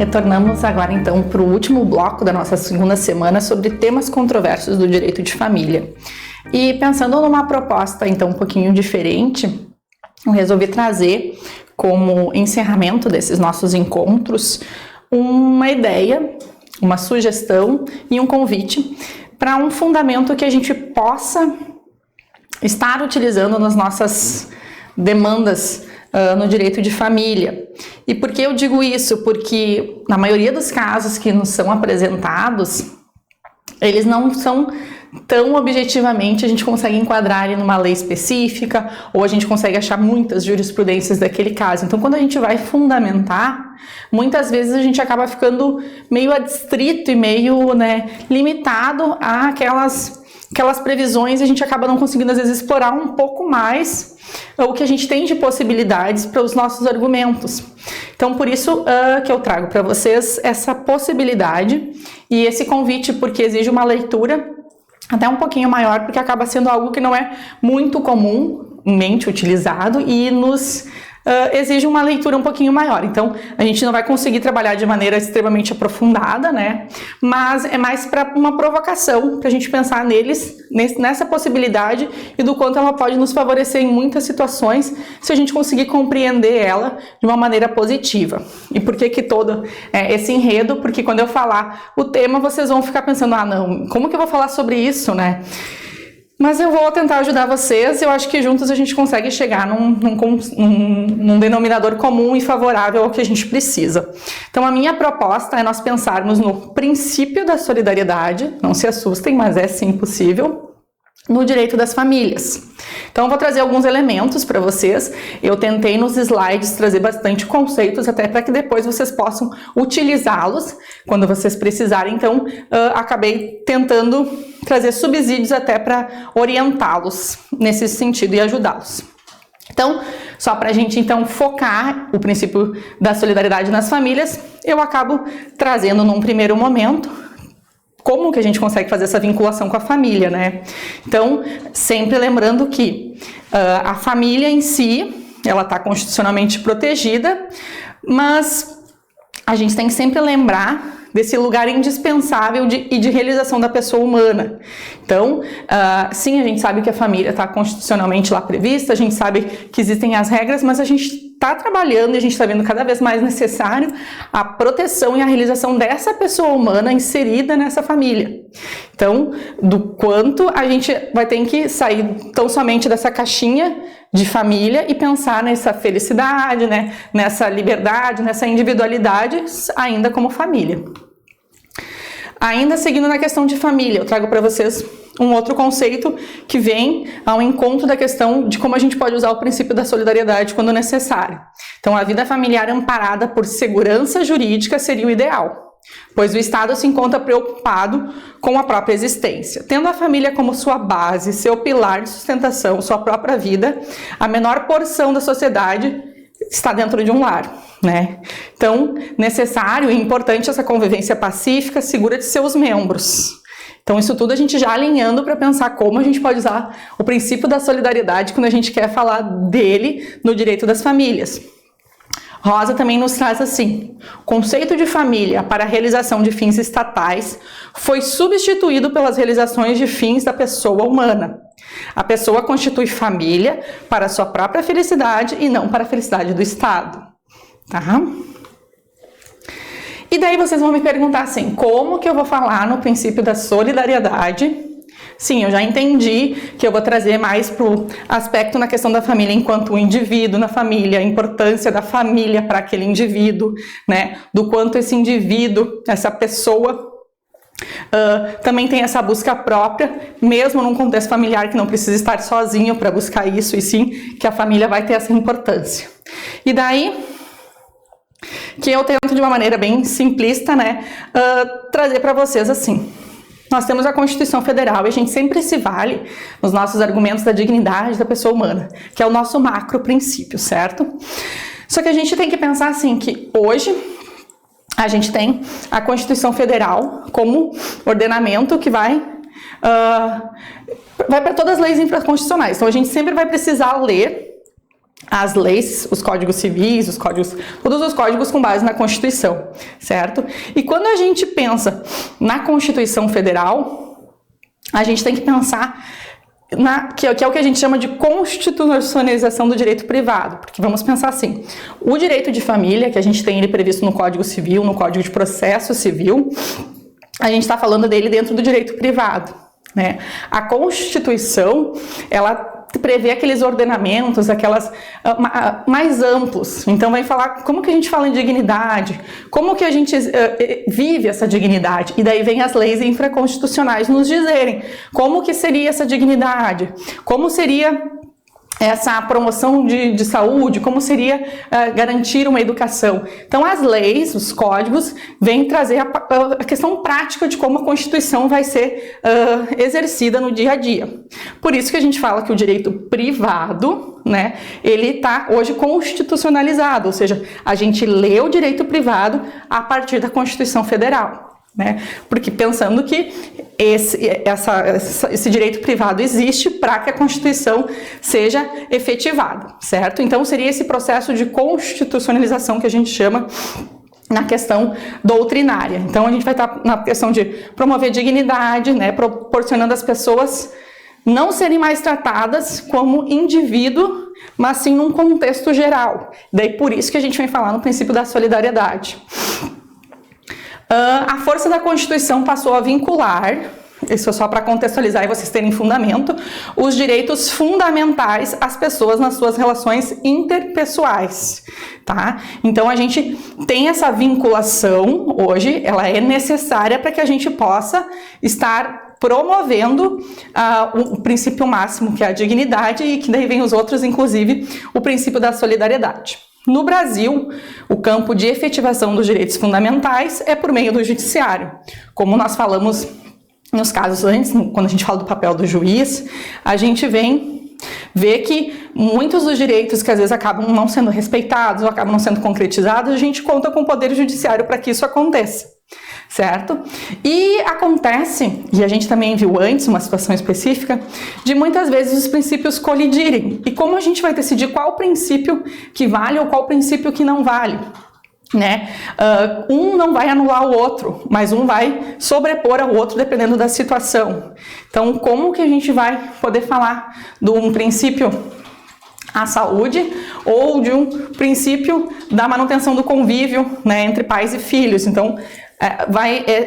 Retornamos agora então para o último bloco da nossa segunda semana sobre temas controversos do direito de família. E pensando numa proposta então um pouquinho diferente, eu resolvi trazer como encerramento desses nossos encontros uma ideia, uma sugestão e um convite para um fundamento que a gente possa estar utilizando nas nossas demandas no direito de família. E por que eu digo isso? Porque na maioria dos casos que nos são apresentados, eles não são tão objetivamente, a gente consegue enquadrar ele numa lei específica, ou a gente consegue achar muitas jurisprudências daquele caso. Então, quando a gente vai fundamentar, muitas vezes a gente acaba ficando meio adstrito e meio, limitado a aquelas previsões, e a gente acaba não conseguindo, às vezes, explorar um pouco mais o que a gente tem de possibilidades para os nossos argumentos. Então, por isso que eu trago para vocês essa possibilidade e esse convite, porque exige uma leitura até um pouquinho maior, porque acaba sendo algo que não é muito comumente utilizado e nos exige uma leitura um pouquinho maior. Então, a gente não vai conseguir trabalhar de maneira extremamente aprofundada, mas é mais para uma provocação, para a gente pensar nessa possibilidade e do quanto ela pode nos favorecer em muitas situações, se a gente conseguir compreender ela de uma maneira positiva. E por que todo esse enredo? Porque quando eu falar o tema, vocês vão ficar pensando, não, como que eu vou falar sobre isso, Mas eu vou tentar ajudar vocês, eu acho que juntos a gente consegue chegar num denominador comum e favorável ao que a gente precisa. Então, a minha proposta é nós pensarmos no princípio da solidariedade, não se assustem, mas é sim possível, no direito das famílias. Então, eu vou trazer alguns elementos para vocês. Eu tentei nos slides trazer bastante conceitos, até para que depois vocês possam utilizá-los quando vocês precisarem. Então, acabei tentando trazer subsídios até para orientá-los nesse sentido e ajudá-los. Então, só para a gente então focar o princípio da solidariedade nas famílias, eu acabo trazendo num primeiro momento como que a gente consegue fazer essa vinculação com a família, Então, sempre lembrando que a família em si, ela está constitucionalmente protegida, mas a gente tem que sempre lembrar desse lugar indispensável e de realização da pessoa humana. Então, sim, a gente sabe que a família está constitucionalmente lá prevista, a gente sabe que existem as regras, mas a gente está trabalhando e a gente está vendo cada vez mais necessário a proteção e a realização dessa pessoa humana inserida nessa família. Então, do quanto a gente vai ter que sair tão somente dessa caixinha de família e pensar nessa felicidade, nessa liberdade, nessa individualidade, ainda como família. Ainda seguindo na questão de família, eu trago para vocês um outro conceito que vem ao encontro da questão de como a gente pode usar o princípio da solidariedade quando necessário. Então, a vida familiar amparada por segurança jurídica seria o ideal, pois o Estado se encontra preocupado com a própria existência. Tendo a família como sua base, seu pilar de sustentação, sua própria vida, a menor porção da sociedade está dentro de um lar, Então, necessário e importante essa convivência pacífica, segura de seus membros. Então, isso tudo a gente já alinhando para pensar como a gente pode usar o princípio da solidariedade quando a gente quer falar dele no direito das famílias. Rosa também nos traz assim: o conceito de família para a realização de fins estatais foi substituído pelas realizações de fins da pessoa humana. A pessoa constitui família para a sua própria felicidade e não para a felicidade do Estado. E daí vocês vão me perguntar assim, como que eu vou falar no princípio da solidariedade? Sim, eu já entendi que eu vou trazer mais para o aspecto na questão da família enquanto indivíduo na família, a importância da família para aquele indivíduo, do quanto esse indivíduo, essa pessoa, também tem essa busca própria, mesmo num contexto familiar que não precisa estar sozinho para buscar isso, e sim que a família vai ter essa importância. E daí que eu tento de uma maneira bem simplista, trazer para vocês assim. Nós temos a Constituição Federal e a gente sempre se vale nos nossos argumentos da dignidade da pessoa humana, que é o nosso macro princípio, certo? Só que a gente tem que pensar assim, que hoje a gente tem a Constituição Federal como ordenamento que vai para todas as leis infraconstitucionais. Então a gente sempre vai precisar ler as leis, os códigos civis, todos os códigos com base na Constituição, certo? E quando a gente pensa na Constituição Federal, a gente tem que pensar que é o que a gente chama de constitucionalização do direito privado, porque vamos pensar assim, o direito de família, que a gente tem ele previsto no Código Civil, no Código de Processo Civil, a gente está falando dele dentro do direito privado, né? A Constituição, ela prevê aqueles ordenamentos, mais amplos. Então vai falar como que a gente fala em dignidade, como que a gente vive essa dignidade. E daí vem as leis infraconstitucionais nos dizerem como que seria essa dignidade, como seria essa promoção de saúde, como seria garantir uma educação. Então as leis, os códigos, vêm trazer a questão prática de como a Constituição vai ser exercida no dia a dia. Por isso que a gente fala que o direito privado, né, ele está hoje constitucionalizado, ou seja, a gente lê o direito privado a partir da Constituição Federal. Né? Porque pensando que esse direito privado existe para que a Constituição seja efetivada, certo? Então seria esse processo de constitucionalização que a gente chama na questão doutrinária. Então a gente vai estar na questão de promover dignidade, né? Proporcionando às pessoas não serem mais tratadas como indivíduo, mas sim num contexto geral. Daí por isso que a gente vem falar no princípio da solidariedade. A força da Constituição passou a vincular, isso é só para contextualizar e vocês terem fundamento, os direitos fundamentais às pessoas nas suas relações interpessoais, tá? Então a gente tem essa vinculação hoje, ela é necessária para que a gente possa estar promovendo o princípio máximo, que é a dignidade, e que daí vem os outros, inclusive o princípio da solidariedade. No Brasil, o campo de efetivação dos direitos fundamentais é por meio do judiciário. Como nós falamos nos casos antes, quando a gente fala do papel do juiz, a gente vê que muitos dos direitos que às vezes acabam não sendo respeitados ou acabam não sendo concretizados, a gente conta com o poder judiciário para que isso aconteça. Certo? E acontece, e a gente também viu antes uma situação específica, de muitas vezes os princípios colidirem. E como a gente vai decidir qual princípio que vale ou qual princípio que não vale? Né? Um não vai anular o outro, mas um vai sobrepor ao outro dependendo da situação. Então, como que a gente vai poder falar de um princípio à saúde ou de um princípio da manutenção do convívio, né, entre pais e filhos? Então,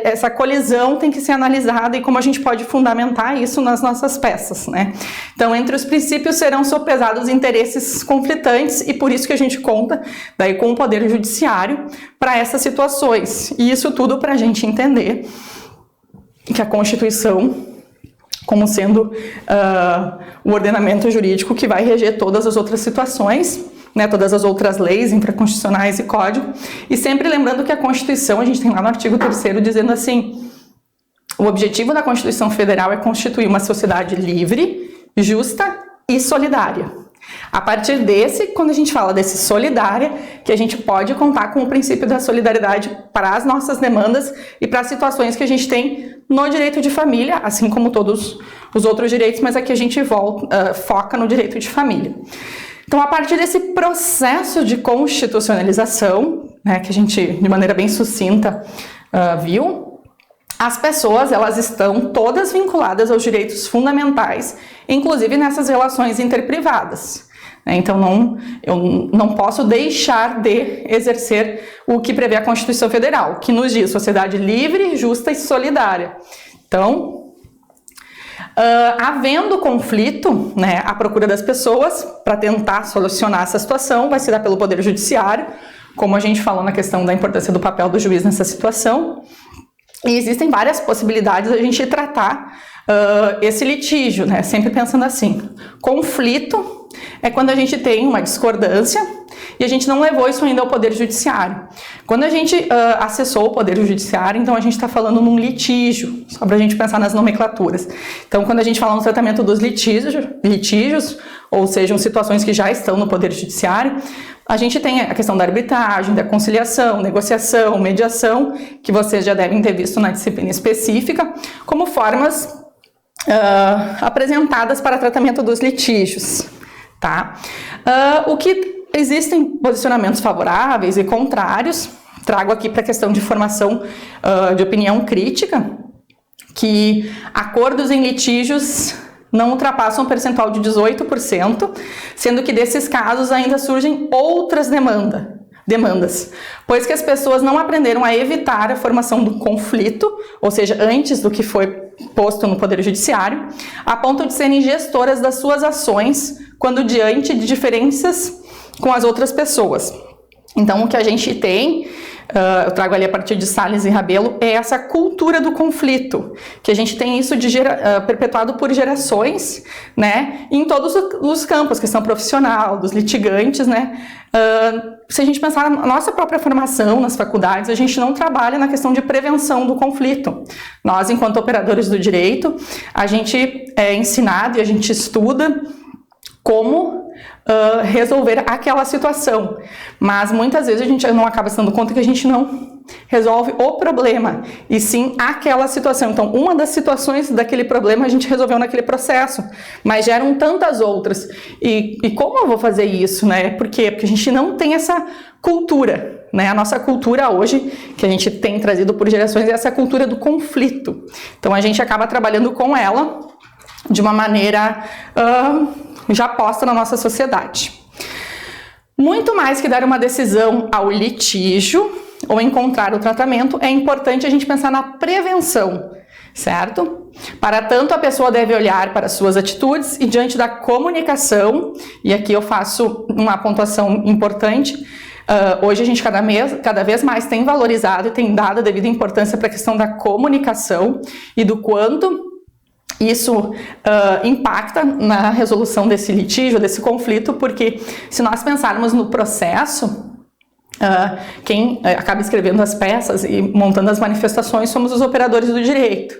essa colisão tem que ser analisada e como a gente pode fundamentar isso nas nossas peças, né? Então, entre os princípios serão sopesados interesses conflitantes e por isso que a gente conta daí com o poder judiciário para essas situações. E isso tudo para a gente entender que a Constituição, como sendo o ordenamento jurídico que vai reger todas as outras situações, né, todas as outras leis infraconstitucionais e código, e sempre lembrando que a Constituição, a gente tem lá no artigo 3º dizendo assim, o objetivo da Constituição Federal é constituir uma sociedade livre, justa e solidária. A partir desse, quando a gente fala desse solidária, que a gente pode contar com o princípio da solidariedade para as nossas demandas e para as situações que a gente tem no direito de família, assim como todos os outros direitos, mas aqui a gente foca no direito de família. Então, a partir desse processo de constitucionalização, né, que a gente, de maneira bem sucinta, viu, as pessoas, elas estão todas vinculadas aos direitos fundamentais, inclusive nessas relações interprivadas. Então, eu não posso deixar de exercer o que prevê a Constituição Federal, que nos diz sociedade livre, justa e solidária. Então, havendo conflito, né, a procura das pessoas para tentar solucionar essa situação vai se dar pelo Poder Judiciário, como a gente falou na questão da importância do papel do juiz nessa situação. E existem várias possibilidades de a gente tratar esse litígio, né, sempre pensando assim, conflito é quando a gente tem uma discordância e a gente não levou isso ainda ao Poder Judiciário. Quando a gente acessou o Poder Judiciário, então a gente está falando num litígio, só para a gente pensar nas nomenclaturas. Então, quando a gente fala no tratamento dos litígios, ou sejam, situações que já estão no Poder Judiciário, a gente tem a questão da arbitragem, da conciliação, negociação, mediação, que vocês já devem ter visto na disciplina específica, como formas apresentadas para tratamento dos litígios. tá? O que existem posicionamentos favoráveis e contrários, trago aqui para a questão de formação de opinião crítica, que acordos em litígios não ultrapassam um percentual de 18%, sendo que desses casos ainda surgem outras demandas, pois que as pessoas não aprenderam a evitar a formação do conflito, ou seja, antes do que foi posto no Poder Judiciário, a ponto de serem gestoras das suas ações quando diante de diferenças com as outras pessoas. Então, o que a gente tem, eu trago ali a partir de Salles e Rabelo, é essa cultura do conflito, que a gente tem isso perpetuado por gerações, né, em todos os campos, questão profissional, dos litigantes, né. Se a gente pensar na nossa própria formação nas faculdades, a gente não trabalha na questão de prevenção do conflito. Nós, enquanto operadores do direito, a gente é ensinado e a gente estuda como resolver aquela situação, mas muitas vezes a gente não acaba se dando conta que a gente não resolve o problema, e sim aquela situação. Então, uma das situações daquele problema a gente resolveu naquele processo, mas geram tantas outras. E como eu vou fazer isso, né? Por quê? Porque a gente não tem essa cultura, né? A nossa cultura hoje, que a gente tem trazido por gerações, é essa cultura do conflito. Então, a gente acaba trabalhando com ela de uma maneira já posta na nossa sociedade. Muito mais que dar uma decisão ao litígio ou encontrar o tratamento, é importante a gente pensar na prevenção, certo? Para tanto, a pessoa deve olhar para suas atitudes e diante da comunicação, e aqui eu faço uma pontuação importante, hoje a gente cada vez mais tem valorizado e tem dado a devida importância para a questão da comunicação e do quanto isso impacta na resolução desse litígio, desse conflito, porque se nós pensarmos no processo, quem acaba escrevendo as peças e montando as manifestações somos os operadores do direito.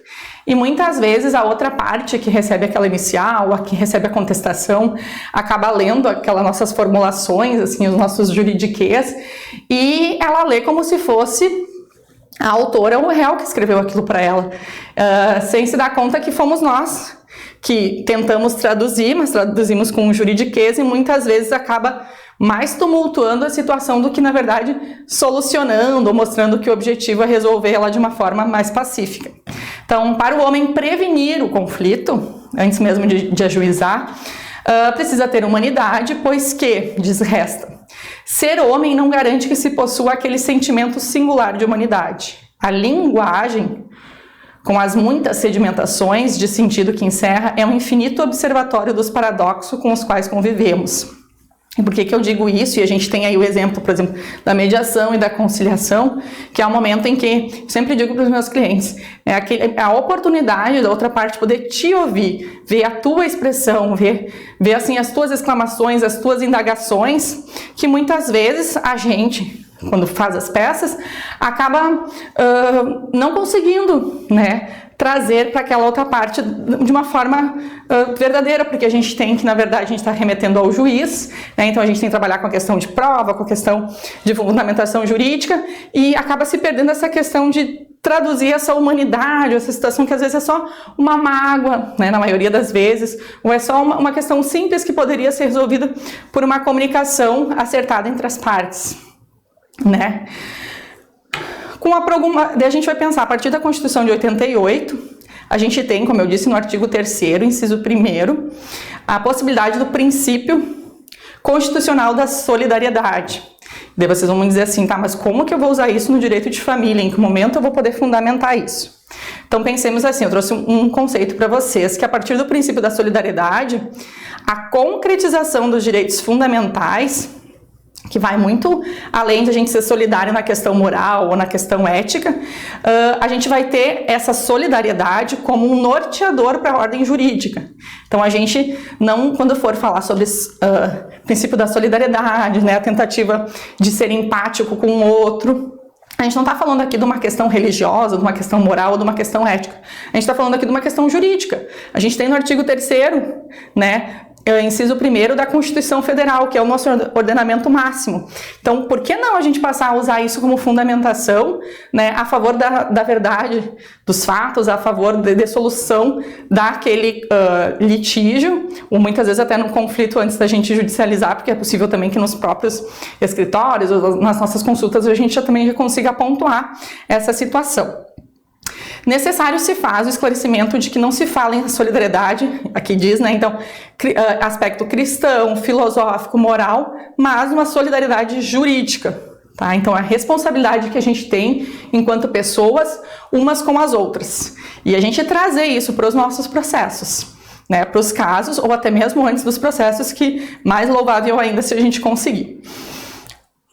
E muitas vezes a outra parte que recebe aquela inicial, a que recebe a contestação, acaba lendo aquelas nossas formulações, assim, os nossos juridiquês, e ela lê como se fosse a autora, o réu que escreveu aquilo para ela, sem se dar conta que fomos nós que tentamos traduzir, mas traduzimos com um juridiquês e muitas vezes acaba mais tumultuando a situação do que, na verdade, solucionando ou mostrando que o objetivo é resolver ela de uma forma mais pacífica. Então, para o homem prevenir o conflito, antes mesmo de ajuizar, precisa ter humanidade, pois que, diz Resta, ser homem não garante que se possua aquele sentimento singular de humanidade. A linguagem, com as muitas sedimentações de sentido que encerra, é um infinito observatório dos paradoxos com os quais convivemos. E por que eu digo isso? E a gente tem aí o exemplo, por exemplo, da mediação e da conciliação, que é o momento em que, eu sempre digo para os meus clientes, é a oportunidade da outra parte poder te ouvir, ver a tua expressão, ver assim as tuas exclamações, as tuas indagações, que muitas vezes a gente, quando faz as peças, acaba não conseguindo, né, trazer para aquela outra parte de uma forma verdadeira, porque a gente tem que, na verdade, a gente está remetendo ao juiz, né? Então a gente tem que trabalhar com a questão de prova, com a questão de fundamentação jurídica, e acaba se perdendo essa questão de traduzir essa humanidade, essa situação que às vezes é só uma mágoa, né, na maioria das vezes, ou é só uma questão simples que poderia ser resolvida por uma comunicação acertada entre as partes, né? Daí a gente vai pensar, a partir da Constituição de 88, a gente tem, como eu disse no artigo 3º, inciso 1º, a possibilidade do princípio constitucional da solidariedade. Daí vocês vão me dizer assim, tá, mas como que eu vou usar isso no direito de família? Em que momento eu vou poder fundamentar isso? Então pensemos assim, eu trouxe um conceito para vocês, que a partir do princípio da solidariedade, a concretização dos direitos fundamentais, que vai muito além de a gente ser solidário na questão moral ou na questão ética, a gente vai ter essa solidariedade como um norteador para a ordem jurídica. Então a gente não, quando for falar sobre o princípio da solidariedade, né, a tentativa de ser empático com o outro, a gente não está falando aqui de uma questão religiosa, de uma questão moral ou de uma questão ética. A gente está falando aqui de uma questão jurídica. A gente tem no artigo 3º, né, inciso 1º da Constituição Federal, que é o nosso ordenamento máximo. Então, por que não a gente passar a usar isso como fundamentação, né, a favor da verdade dos fatos, a favor de solução daquele litígio, ou muitas vezes até no conflito antes da gente judicializar, porque é possível também que nos próprios escritórios ou nas nossas consultas a gente também já consiga pontuar essa situação. Necessário se faz o esclarecimento de que não se fala em solidariedade, aqui diz, né, então, aspecto cristão, filosófico, moral, mas uma solidariedade jurídica, tá? Então, a responsabilidade que a gente tem enquanto pessoas, umas com as outras. E a gente trazer isso para os nossos processos, né, para os casos, ou até mesmo antes dos processos, que mais louvável ainda se a gente conseguir.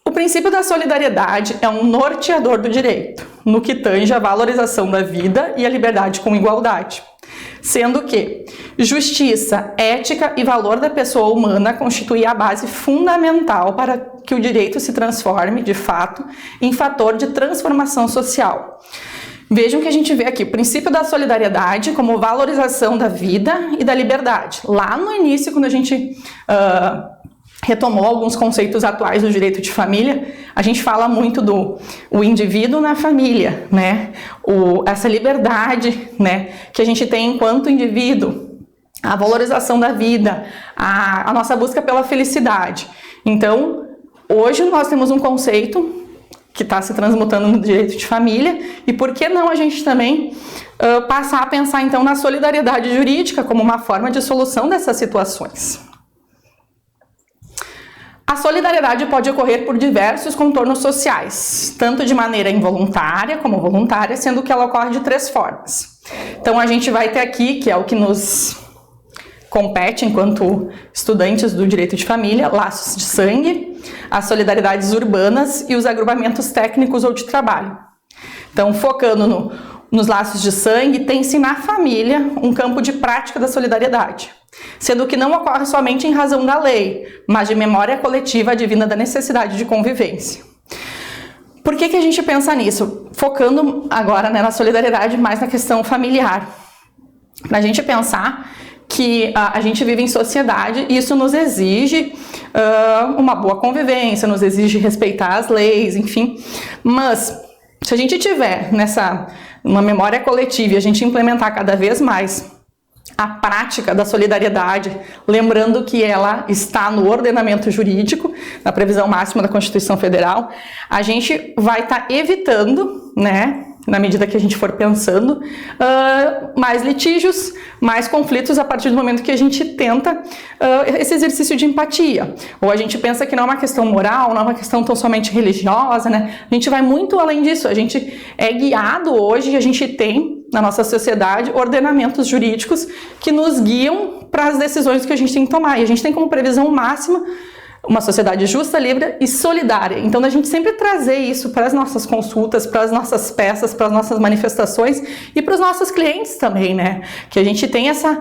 O princípio da solidariedade é um norteador do direito, no que tange a valorização da vida e a liberdade com igualdade, sendo que justiça, ética e valor da pessoa humana constituem a base fundamental para que o direito se transforme, de fato, em fator de transformação social. Vejam que a gente vê aqui o princípio da solidariedade como valorização da vida e da liberdade. Lá no início, quando a gente retomou alguns conceitos atuais do direito de família, a gente fala muito do indivíduo na família, né? Essa liberdade, né, que a gente tem enquanto indivíduo, a valorização da vida, a nossa busca pela felicidade. Então, hoje nós temos um conceito que está se transmutando no direito de família, e por que não a gente também passar a pensar então na solidariedade jurídica como uma forma de solução dessas situações. A solidariedade pode ocorrer por diversos contornos sociais, tanto de maneira involuntária como voluntária, sendo que ela ocorre de 3 formas. Então a gente vai ter aqui, que é o que nos compete enquanto estudantes do direito de família, laços de sangue, as solidariedades urbanas e os agrupamentos técnicos ou de trabalho. Então, focando nos laços de sangue, tem-se na família um campo de prática da solidariedade, sendo que não ocorre somente em razão da lei, mas de memória coletiva advinda da necessidade de convivência. Por que a gente pensa nisso? Focando agora, né, na solidariedade mais na questão familiar. Para a gente pensar que a gente vive em sociedade e isso nos exige uma boa convivência, nos exige respeitar as leis, enfim. Mas se a gente tiver uma memória coletiva e a gente implementar cada vez mais a prática da solidariedade, lembrando que ela está no ordenamento jurídico, na previsão máxima da Constituição Federal, a gente vai estar evitando, né, na medida que a gente for pensando, mais litígios, mais conflitos a partir do momento que a gente tenta esse exercício de empatia. Ou a gente pensa que não é uma questão moral, não é uma questão tão somente religiosa, né? A gente vai muito além disso. A gente é guiado hoje, a gente tem na nossa sociedade ordenamentos jurídicos que nos guiam para as decisões que a gente tem que tomar. E a gente tem como previsão máxima uma sociedade justa, livre e solidária. Então, a gente sempre trazer isso para as nossas consultas, para as nossas peças, para as nossas manifestações e para os nossos clientes também, né? Que a gente tem essa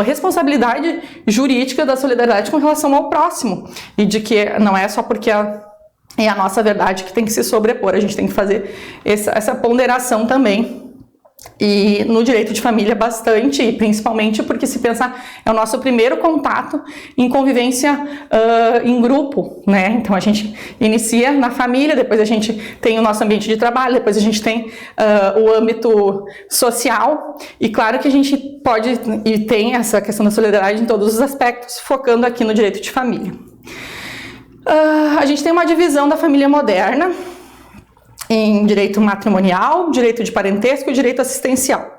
responsabilidade jurídica da solidariedade com relação ao próximo e de que não é só porque é a nossa verdade que tem que se sobrepor, a gente tem que fazer essa ponderação também. E no direito de família bastante, e principalmente porque se pensar é o nosso primeiro contato em convivência em grupo, né? Então a gente inicia na família, depois a gente tem o nosso ambiente de trabalho, depois a gente tem o âmbito social, e claro que a gente pode e tem essa questão da solidariedade em todos os aspectos, focando aqui no direito de família. A gente tem uma divisão da família moderna em direito matrimonial, direito de parentesco e direito assistencial.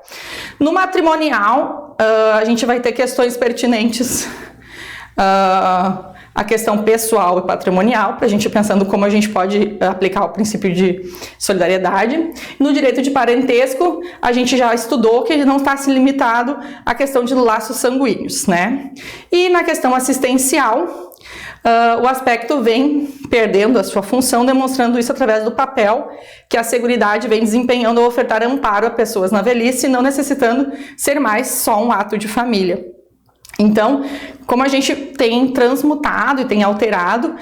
No matrimonial, a gente vai ter questões pertinentes à questão pessoal e patrimonial, para a gente pensando como a gente pode aplicar o princípio de solidariedade. No direito de parentesco, a gente já estudou que ele não está se limitado à questão de laços sanguíneos, né? E na questão assistencial, o aspecto vem perdendo a sua função, demonstrando isso através do papel que a Seguridade vem desempenhando ao ofertar amparo a pessoas na velhice, não necessitando ser mais só um ato de família. Então, como a gente tem transmutado e tem alterado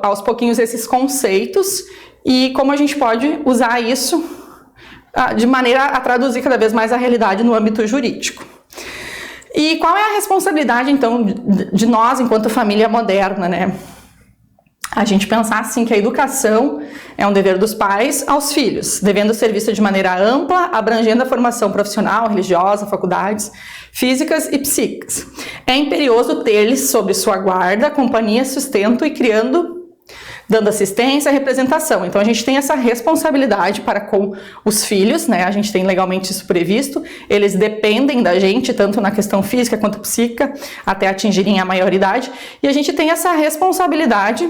aos pouquinhos esses conceitos e como a gente pode usar isso de maneira a traduzir cada vez mais a realidade no âmbito jurídico. E qual é a responsabilidade, então, de nós, enquanto família moderna, né? A gente pensar, assim, que a educação é um dever dos pais aos filhos, devendo ser vista de maneira ampla, abrangendo a formação profissional, religiosa, faculdades físicas e psíquicas. É imperioso ter-lhes sob sua guarda, companhia, sustento e dando assistência e representação. Então, a gente tem essa responsabilidade para com os filhos, né? A gente tem legalmente isso previsto. Eles dependem da gente, tanto na questão física quanto psíquica, até atingirem a maioridade. E a gente tem essa responsabilidade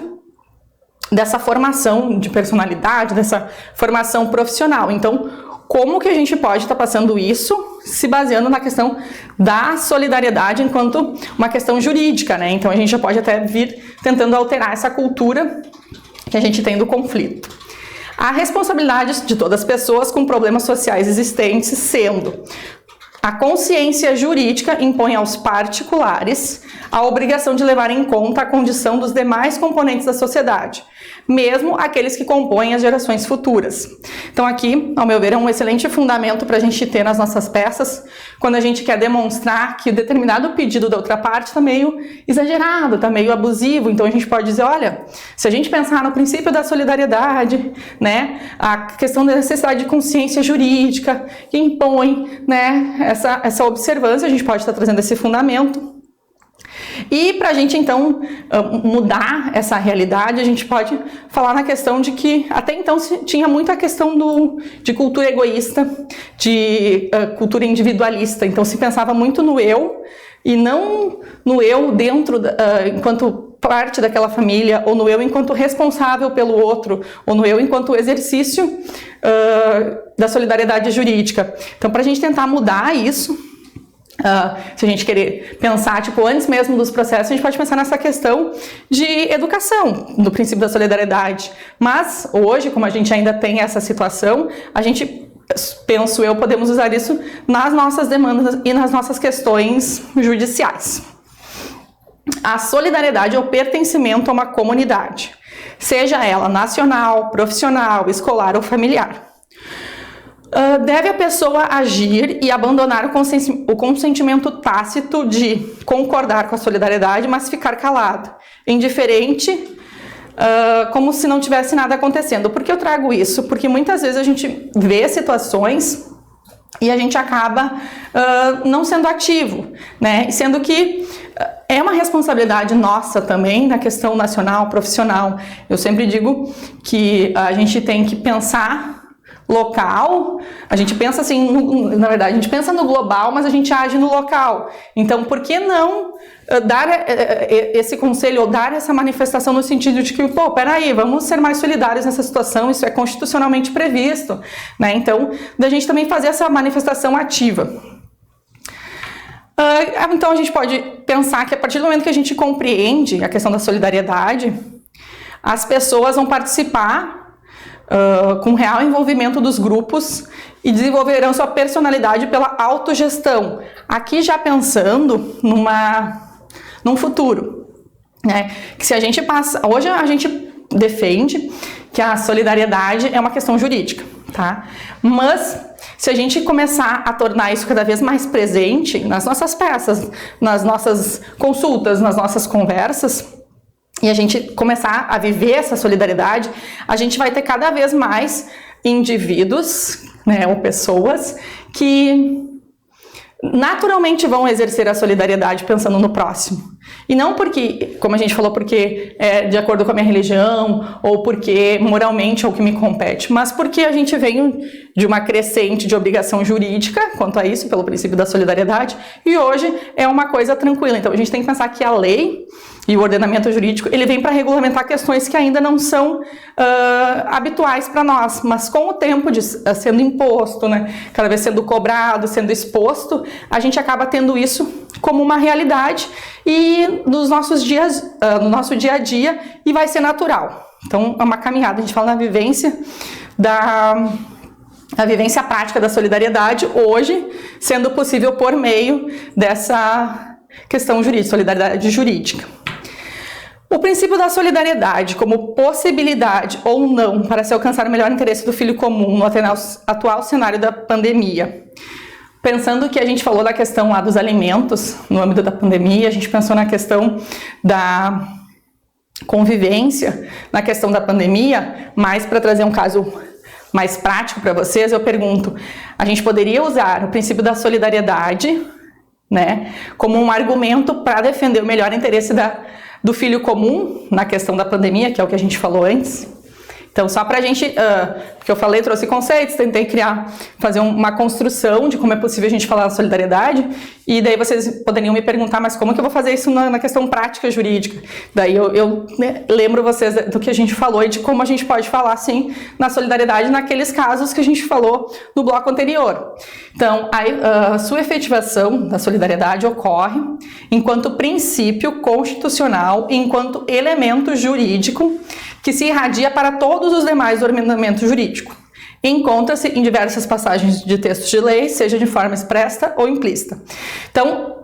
dessa formação de personalidade, dessa formação profissional. Então, como que a gente pode estar passando isso se baseando na questão da solidariedade enquanto uma questão jurídica, né? Então, a gente já pode até vir tentando alterar essa cultura que a gente tem do conflito. A responsabilidade de todas as pessoas com problemas sociais existentes sendo: a consciência jurídica impõe aos particulares a obrigação de levar em conta a condição dos demais componentes da sociedade, mesmo aqueles que compõem as gerações futuras. Então aqui, ao meu ver, é um excelente fundamento para a gente ter nas nossas peças, quando a gente quer demonstrar que o determinado pedido da outra parte está meio exagerado, está meio abusivo. Então a gente pode dizer, olha, se a gente pensar no princípio da solidariedade, né, a questão da necessidade de consciência jurídica que impõe, né, essa observância, a gente pode estar trazendo esse fundamento. E para a gente, então, mudar essa realidade, a gente pode falar na questão de que até então se tinha muito a questão de cultura egoísta, de cultura individualista. Então se pensava muito no eu e não no eu dentro, enquanto parte daquela família, ou no eu enquanto responsável pelo outro, ou no eu enquanto exercício da solidariedade jurídica. Então, para a gente tentar mudar isso, se a gente querer pensar, tipo, antes mesmo dos processos, a gente pode pensar nessa questão de educação, do princípio da solidariedade. Mas, hoje, como a gente ainda tem essa situação, a gente, penso eu, podemos usar isso nas nossas demandas e nas nossas questões judiciais. A solidariedade é o pertencimento a uma comunidade, seja ela nacional, profissional, escolar ou familiar. Deve a pessoa agir e abandonar o consentimento tácito de concordar com a solidariedade, mas ficar calado, indiferente, como se não tivesse nada acontecendo. Por que eu trago isso? Porque muitas vezes a gente vê situações e a gente acaba não sendo ativo, né? Sendo que é uma responsabilidade nossa também na questão nacional, profissional. Eu sempre digo que a gente tem que pensar local, a gente pensa assim, na verdade, a gente pensa no global, mas a gente age no local. Então, por que não dar esse conselho ou dar essa manifestação no sentido de que, pô, peraí, vamos ser mais solidários nessa situação, isso é constitucionalmente previsto, né? Então, da gente também fazer essa manifestação ativa. Então, a gente pode pensar que a partir do momento que a gente compreende a questão da solidariedade, as pessoas vão participar com real envolvimento dos grupos e desenvolverão sua personalidade pela autogestão. Aqui já pensando num futuro, né? Que se a gente passa... Hoje a gente defende que a solidariedade é uma questão jurídica, tá? Mas se a gente começar a tornar isso cada vez mais presente nas nossas peças, nas nossas consultas, nas nossas conversas, e a gente começar a viver essa solidariedade, a gente vai ter cada vez mais indivíduos, né, ou pessoas que naturalmente vão exercer a solidariedade pensando no próximo. E não porque, como a gente falou, porque é de acordo com a minha religião, ou porque moralmente é o que me compete, mas porque a gente vem de uma crescente de obrigação jurídica quanto a isso, pelo princípio da solidariedade, e hoje é uma coisa tranquila. Então a gente tem que pensar que a lei e o ordenamento jurídico, ele vem para regulamentar questões que ainda não são habituais para nós, mas com o tempo sendo imposto, né, cada vez sendo cobrado, sendo exposto, a gente acaba tendo isso como uma realidade e nos nossos dias, no nosso dia a dia, e vai ser natural. Então é uma caminhada, a gente fala na vivência a vivência prática da solidariedade, hoje sendo possível por meio dessa questão jurídica, solidariedade jurídica. O princípio da solidariedade como possibilidade ou não para se alcançar o melhor interesse do filho comum no atual cenário da pandemia. pensando que a gente falou da questão lá dos alimentos no âmbito da pandemia, a gente pensou na questão da convivência, na questão da pandemia, mas para trazer um caso mais prático para vocês, eu pergunto, a gente poderia usar o princípio da solidariedade, né, como um argumento para defender o melhor interesse do filho comum na questão da pandemia, que é o que a gente falou antes? Então, só para a gente, porque eu falei, trouxe conceitos, tentei fazer uma construção de como é possível a gente falar da solidariedade, e daí vocês poderiam me perguntar, mas como que eu vou fazer isso na questão prática jurídica? Daí eu lembro vocês do que a gente falou e de como a gente pode falar, sim, na solidariedade naqueles casos que a gente falou no bloco anterior. Então, a sua efetivação da solidariedade ocorre enquanto princípio constitucional, enquanto elemento jurídico que se irradia para todos os demais do ordenamento jurídico. Encontra-se em diversas passagens de textos de lei, seja de forma expressa ou implícita. Então,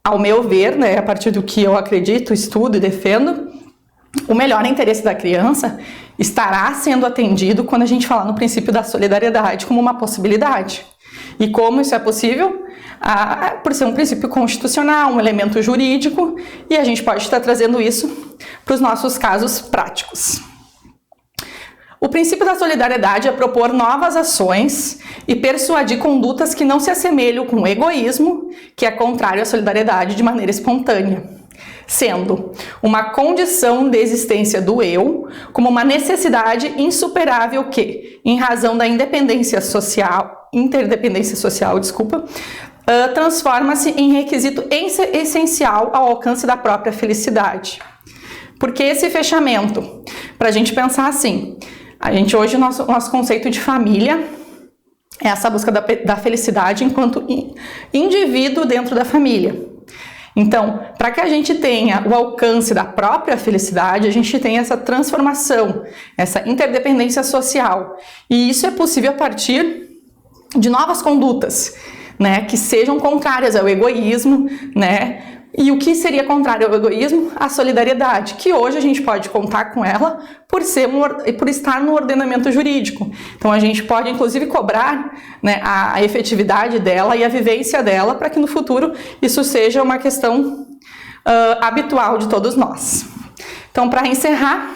ao meu ver, né, a partir do que eu acredito, estudo e defendo, o melhor interesse da criança estará sendo atendido quando a gente falar no princípio da solidariedade como uma possibilidade. E como isso é possível? Por ser um princípio constitucional, um elemento jurídico, e a gente pode estar trazendo isso para os nossos casos práticos. O princípio da solidariedade é propor novas ações e persuadir condutas que não se assemelham com o egoísmo, que é contrário à solidariedade de maneira espontânea, sendo uma condição de existência do eu como uma necessidade insuperável que, em razão da interdependência social, transforma-se em requisito essencial ao alcance da própria felicidade. Porque esse fechamento, para a gente pensar assim, hoje o nosso conceito de família é essa busca da felicidade enquanto indivíduo dentro da família. Então, para que a gente tenha o alcance da própria felicidade, a gente tem essa transformação, essa interdependência social. E isso é possível a partir de novas condutas, né, que sejam contrárias ao egoísmo, né? E o que seria contrário ao egoísmo? A solidariedade, que hoje a gente pode contar com ela por estar no ordenamento jurídico. Então a gente pode inclusive cobrar, né, a efetividade dela e a vivência dela para que no futuro isso seja uma questão habitual de todos nós. Então, para encerrar,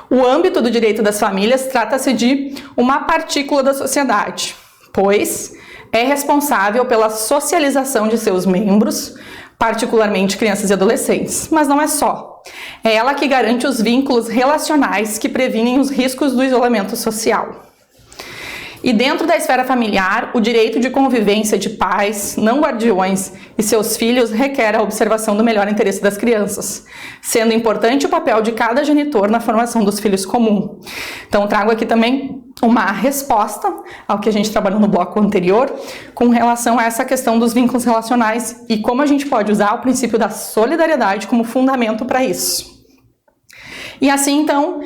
o âmbito do direito das famílias trata-se de uma partícula da sociedade, pois é responsável pela socialização de seus membros, particularmente crianças e adolescentes, mas não é só. É ela que garante os vínculos relacionais que previnem os riscos do isolamento social. E dentro da esfera familiar, o direito de convivência de pais, não guardiões e seus filhos requer a observação do melhor interesse das crianças, sendo importante o papel de cada genitor na formação dos filhos comum. Então, trago aqui também uma resposta ao que a gente trabalhou no bloco anterior com relação a essa questão dos vínculos relacionais e como a gente pode usar o princípio da solidariedade como fundamento para isso. E assim, então,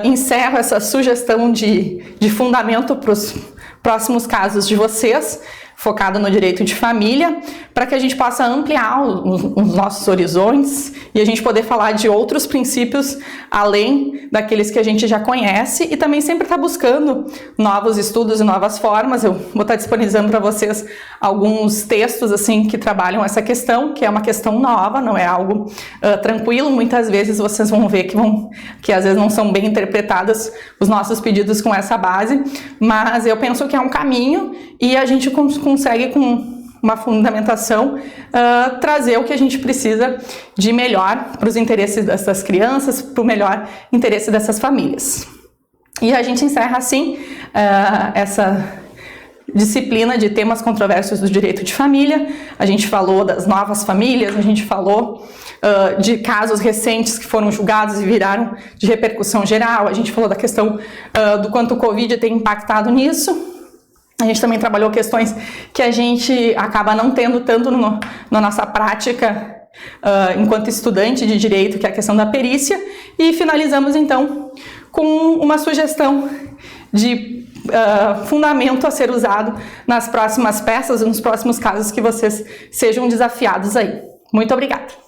encerro essa sugestão de fundamento para os próximos casos de vocês, focado no direito de família, para que a gente possa ampliar os nossos horizontes e a gente poder falar de outros princípios além daqueles que a gente já conhece e também sempre estar buscando novos estudos e novas formas. Eu vou estar disponibilizando para vocês alguns textos assim que trabalham essa questão, que é uma questão nova, não é algo tranquilo. Muitas vezes vocês vão ver que às vezes não são bem interpretadas os nossos pedidos com essa base, mas eu penso que é um caminho e a gente consegue com uma fundamentação trazer o que a gente precisa de melhor para os interesses dessas crianças, para o melhor interesse dessas famílias. E a gente encerra assim essa disciplina de temas controversos do direito de família. A gente falou das novas famílias, a gente falou de casos recentes que foram julgados e viraram de repercussão geral, a gente falou da questão do quanto o Covid tem impactado nisso. A gente também trabalhou questões que a gente acaba não tendo tanto na nossa prática enquanto estudante de direito, que é a questão da perícia, e finalizamos então com uma sugestão de fundamento a ser usado nas próximas peças e nos próximos casos que vocês sejam desafiados aí. Muito obrigada!